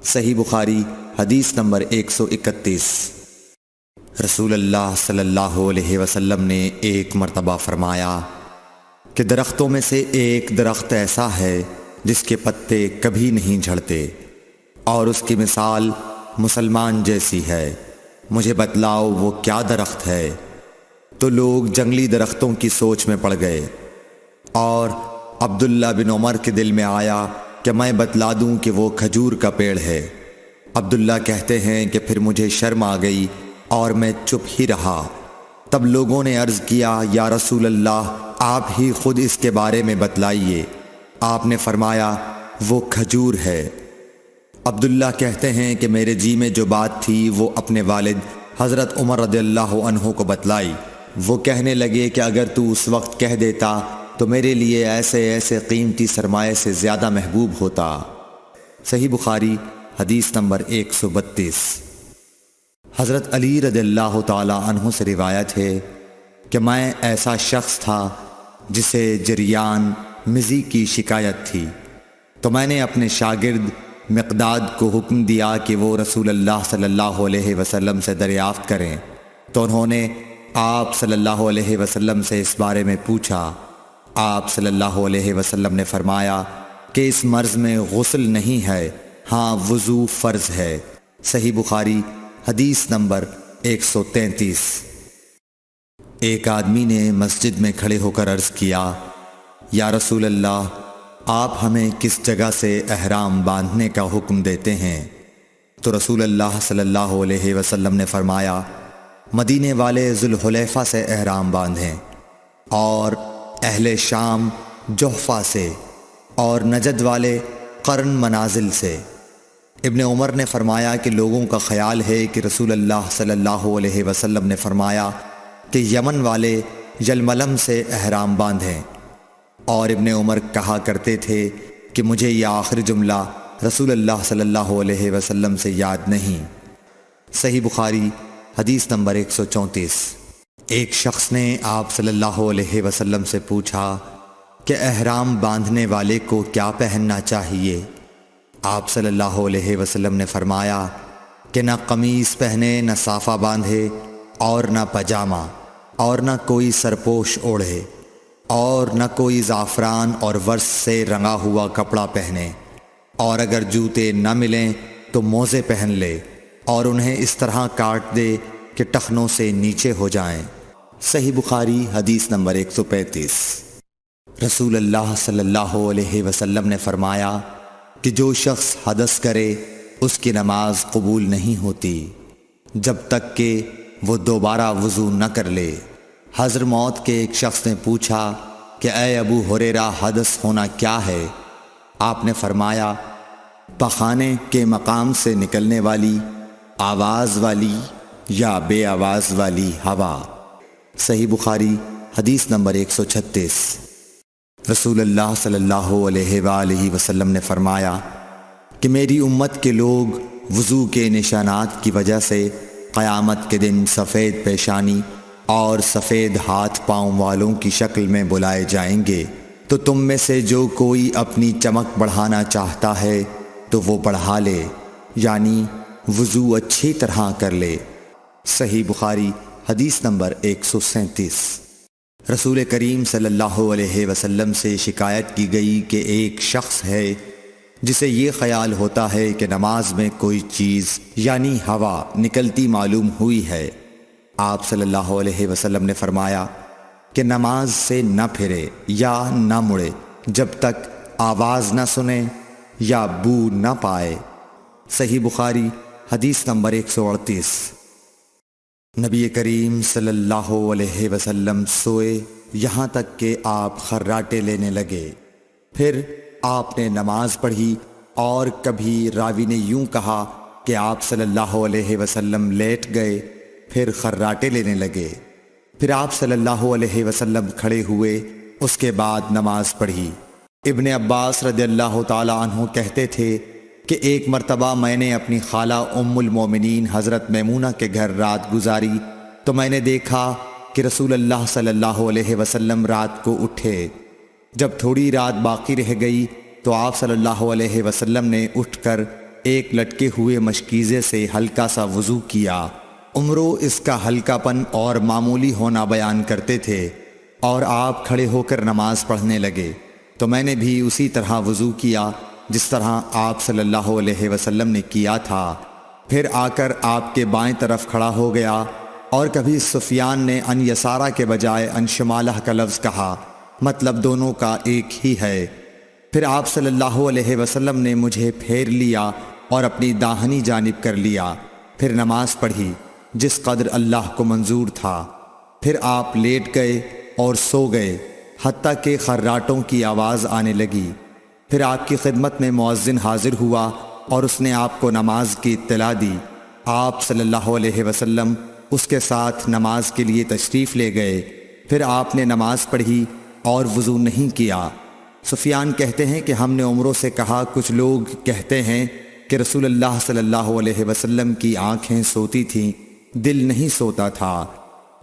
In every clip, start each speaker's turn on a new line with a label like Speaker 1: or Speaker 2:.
Speaker 1: صحیح بخاری حدیث نمبر 131۔ رسول اللہ صلی اللہ علیہ وسلم نے ایک مرتبہ فرمایا کہ درختوں میں سے ایک درخت ایسا ہے جس کے پتے کبھی نہیں جھڑتے، اور اس کی مثال مسلمان جیسی ہے، مجھے بتلاؤ وہ کیا درخت ہے؟ تو لوگ جنگلی درختوں کی سوچ میں پڑ گئے، اور عبداللہ بن عمر کے دل میں آیا کہ میں بتلا دوں کہ وہ کھجور کا پیڑ ہے۔ عبداللہ کہتے ہیں کہ پھر مجھے شرم آ گئی اور میں چپ ہی رہا۔ تب لوگوں نے عرض کیا، یا رسول اللہ، آپ ہی خود اس کے بارے میں بتلائیے۔ آپ نے فرمایا، وہ کھجور ہے۔ عبداللہ کہتے ہیں کہ میرے جی میں جو بات تھی وہ اپنے والد حضرت عمر رضی اللہ عنہ کو بتلائی۔ وہ کہنے لگے کہ اگر تو اس وقت کہہ دیتا تو میرے لیے ایسے ایسے قیمتی سرمایے سے زیادہ محبوب ہوتا۔ صحیح بخاری حدیث نمبر 132۔ حضرت علی رضی اللہ تعالی عنہ سے روایت ہے کہ میں ایسا شخص تھا جسے جریان مزی کی شکایت تھی، تو میں نے اپنے شاگرد مقداد کو حکم دیا کہ وہ رسول اللہ صلی اللہ علیہ وسلم سے دریافت کریں، تو انہوں نے آپ صلی اللہ علیہ وسلم سے اس بارے میں پوچھا۔ آپ صلی اللہ علیہ وسلم نے فرمایا کہ اس مرض میں غسل نہیں ہے، ہاں وضو فرض ہے۔ صحیح بخاری حدیث نمبر 133۔ ایک آدمی نے مسجد میں کھڑے ہو کر عرض کیا، یا رسول اللہ، آپ ہمیں کس جگہ سے احرام باندھنے کا حکم دیتے ہیں؟ تو رسول اللہ صلی اللہ علیہ وسلم نے فرمایا، مدینے والے ذوالحلیفہ سے احرام باندھیں، اور اہل شام جحفہ سے، اور نجد والے قرن منازل سے۔ ابن عمر نے فرمایا کہ لوگوں کا خیال ہے کہ رسول اللہ صلی اللہ علیہ وسلم نے فرمایا کہ یمن والے یلملم سے احرام باندھیں، اور ابن عمر کہا کرتے تھے کہ مجھے یہ آخری جملہ رسول اللہ صلی اللہ علیہ وسلم سے یاد نہیں۔ صحیح بخاری حدیث نمبر 134۔ ایک شخص نے آپ صلی اللہ علیہ وسلم سے پوچھا کہ احرام باندھنے والے کو کیا پہننا چاہیے؟ آپ صلی اللہ علیہ وسلم نے فرمایا کہ نہ قمیص پہنے، نہ صافہ باندھے، اور نہ پاجامہ، اور نہ کوئی سرپوش اوڑھے، اور نہ کوئی زعفران اور ورس سے رنگا ہوا کپڑا پہنے، اور اگر جوتے نہ ملیں تو موزے پہن لے، اور انہیں اس طرح کاٹ دے کہ ٹخنوں سے نیچے ہو جائیں۔ صحیح بخاری حدیث نمبر 135۔ رسول اللہ صلی اللہ علیہ وسلم نے فرمایا کہ جو شخص حدث کرے اس کی نماز قبول نہیں ہوتی جب تک کہ وہ دوبارہ وضو نہ کر لے۔ حضرموت کے ایک شخص نے پوچھا کہ اے ابو ہریرہ، حدث ہونا کیا ہے؟ آپ نے فرمایا، پخانے کے مقام سے نکلنے والی آواز والی یا بے آواز والی ہوا۔ صحیح بخاری حدیث نمبر 136۔ رسول اللہ صلی اللہ علیہ وآلہ وسلم نے فرمایا کہ میری امت کے لوگ وضو کے نشانات کی وجہ سے قیامت کے دن سفید پیشانی اور سفید ہاتھ پاؤں والوں کی شکل میں بلائے جائیں گے، تو تم میں سے جو کوئی اپنی چمک بڑھانا چاہتا ہے تو وہ بڑھا لے، یعنی وضو اچھی طرح کر لے۔ صحیح بخاری حدیث نمبر 137۔ رسول کریم صلی اللہ علیہ وسلم سے شکایت کی گئی کہ ایک شخص ہے جسے یہ خیال ہوتا ہے کہ نماز میں کوئی چیز یعنی ہوا نکلتی معلوم ہوئی ہے۔ آپ صلی اللہ علیہ وسلم نے فرمایا کہ نماز سے نہ پھرے یا نہ مڑے جب تک آواز نہ سنے یا بو نہ پائے۔ صحیح بخاری حدیث نمبر 138۔ نبی کریم صلی اللہ علیہ وسلم سوئے یہاں تک کہ آپ خراٹے لینے لگے، پھر آپ نے نماز پڑھی، اور کبھی راوی نے یوں کہا کہ آپ صلی اللہ علیہ وسلم لیٹ گئے، پھر خراٹے لینے لگے، پھر آپ صلی اللہ علیہ وسلم کھڑے ہوئے، اس کے بعد نماز پڑھی۔ ابن عباس رضی اللہ تعالی عنہ کہتے تھے کہ ایک مرتبہ میں نے اپنی خالہ ام المومنین حضرت میمونہ کے گھر رات گزاری، تو میں نے دیکھا کہ رسول اللہ صلی اللہ علیہ وسلم رات کو اٹھے۔ جب تھوڑی رات باقی رہ گئی تو آپ صلی اللہ علیہ وسلم نے اٹھ کر ایک لٹکے ہوئے مشکیزے سے ہلکا سا وضو کیا۔ عمرو اس کا ہلکا پن اور معمولی ہونا بیان کرتے تھے، اور آپ کھڑے ہو کر نماز پڑھنے لگے تو میں نے بھی اسی طرح وضو کیا جس طرح آپ صلی اللہ علیہ وسلم نے کیا تھا۔ پھر آ کر آپ کے بائیں طرف کھڑا ہو گیا، اور کبھی سفیان نے ان یسارہ کے بجائے ان شمالہ کا لفظ کہا، مطلب دونوں کا ایک ہی ہے۔ پھر آپ صلی اللہ علیہ وسلم نے مجھے پھیر لیا اور اپنی داہنی جانب کر لیا، پھر نماز پڑھی جس قدر اللہ کو منظور تھا۔ پھر آپ لیٹ گئے اور سو گئے حتیٰ کہ خراٹوں کی آواز آنے لگی۔ پھر آپ کی خدمت میں مؤذن حاضر ہوا اور اس نے آپ کو نماز کی اطلاع دی۔ آپ صلی اللہ علیہ وسلم اس کے ساتھ نماز کے لیے تشریف لے گئے۔ پھر آپ نے نماز پڑھی اور وضو نہیں کیا۔ سفیان کہتے ہیں کہ ہم نے عمرو سے کہا، کچھ لوگ کہتے ہیں کہ رسول اللہ صلی اللہ علیہ وسلم کی آنکھیں سوتی تھیں، دل نہیں سوتا تھا۔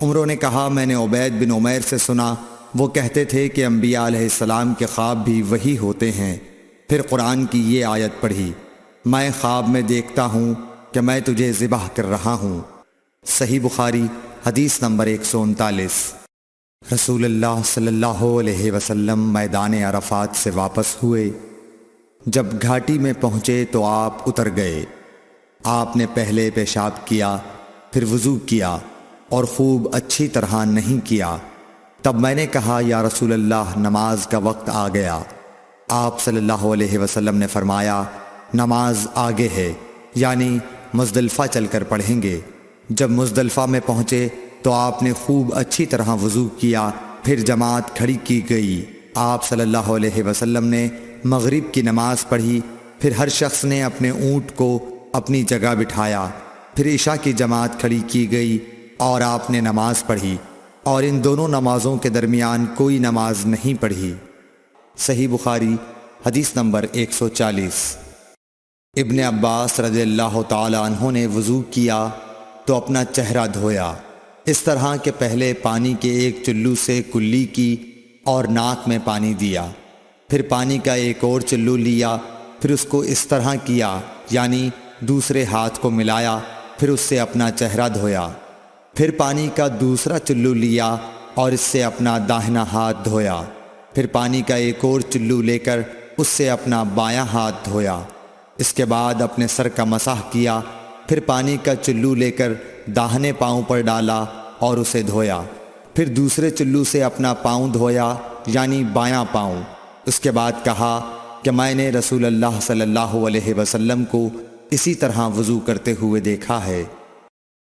Speaker 1: عمرو نے کہا، میں نے عبید بن عمیر سے سنا، وہ کہتے تھے کہ انبیاء علیہ السلام کے خواب بھی وہی ہوتے ہیں۔ پھر قرآن کی یہ آیت پڑھی، میں خواب میں دیکھتا ہوں کہ میں تجھے ذبح کر رہا ہوں۔ صحیح بخاری حدیث نمبر 139۔ رسول اللہ صلی اللہ علیہ وسلم میدان عرفات سے واپس ہوئے۔ جب گھاٹی میں پہنچے تو آپ اتر گئے۔ آپ نے پہلے پیشاب کیا، پھر وضو کیا اور خوب اچھی طرح نہیں کیا۔ تب میں نے کہا، یا رسول اللہ، نماز کا وقت آ گیا۔ آپ صلی اللہ علیہ وسلم نے فرمایا، نماز آگے ہے، یعنی مزدلفہ چل کر پڑھیں گے۔ جب مزدلفہ میں پہنچے تو آپ نے خوب اچھی طرح وضو کیا، پھر جماعت کھڑی کی گئی۔ آپ صلی اللہ علیہ وسلم نے مغرب کی نماز پڑھی، پھر ہر شخص نے اپنے اونٹ کو اپنی جگہ بٹھایا، پھر عشاء کی جماعت کھڑی کی گئی اور آپ نے نماز پڑھی، اور ان دونوں نمازوں کے درمیان کوئی نماز نہیں پڑھی۔ صحیح بخاری حدیث نمبر 140۔ ابن عباس رضی اللہ تعالی عنہ نے وضو کیا تو اپنا چہرہ دھویا، اس طرح کہ پہلے پانی کے ایک چلو سے کلی کی اور ناک میں پانی دیا، پھر پانی کا ایک اور چلو لیا، پھر اس کو اس طرح کیا، یعنی دوسرے ہاتھ کو ملایا، پھر اس سے اپنا چہرہ دھویا، پھر پانی کا دوسرا چلو لیا اور اس سے اپنا داہنا ہاتھ دھویا، پھر پانی کا ایک اور چلو لے کر اس سے اپنا بایاں ہاتھ دھویا، اس کے بعد اپنے سر کا مسح کیا، پھر پانی کا چلو لے کر داہنے پاؤں پر ڈالا اور اسے دھویا، پھر دوسرے چلو سے اپنا پاؤں دھویا، یعنی بایاں پاؤں۔ اس کے بعد کہا کہ میں نے رسول اللہ صلی اللہ علیہ وسلم کو اسی طرح وضو کرتے ہوئے دیکھا ہے۔